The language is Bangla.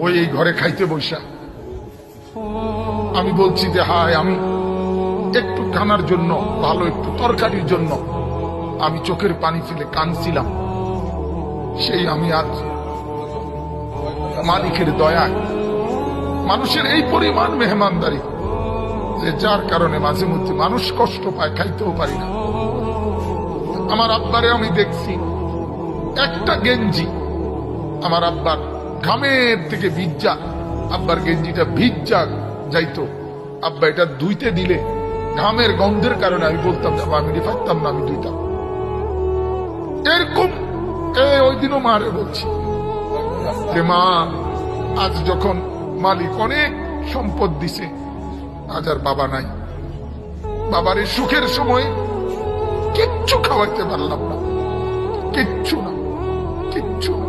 ওই এই ঘরে খাইতে বসা আমি বলছি যে হায়, আমি একটু খানার জন্য, ভালো একটু তরকারির জন্য আমি চোখের পানি ফেলে কাঁদছিলাম। সেই আমি আজ মালিকের দয়ায়, মানুষের এই পরিমাণ মেহমানদারি যে যার কারণে মাঝে মধ্যে মানুষ কষ্ট পায়, খাইতেও পারি না। আমার আব্বারে আমি দেখছি একটা গেঞ্জি আমার আব্বার ঘামের থেকে ভিজা, আব্বার গেঞ্জিটা ভিজা যাইতো, আব্বা এটা ধুইতে দিলে ঘামের গন্ধের কারণে আমি বলতাম যে আমি পারতাম না, আমি ধুইতাম। এরকম ওই দিনও মারে বলছি যে মা, আজ যখন মালিক অনেক সম্পদ দিছে, আজ আর বাবা নাই, বাবার এই সুখের সময় কিচ্ছু খাওয়াইতে পারলাম না, কিচ্ছু না, কিচ্ছু না।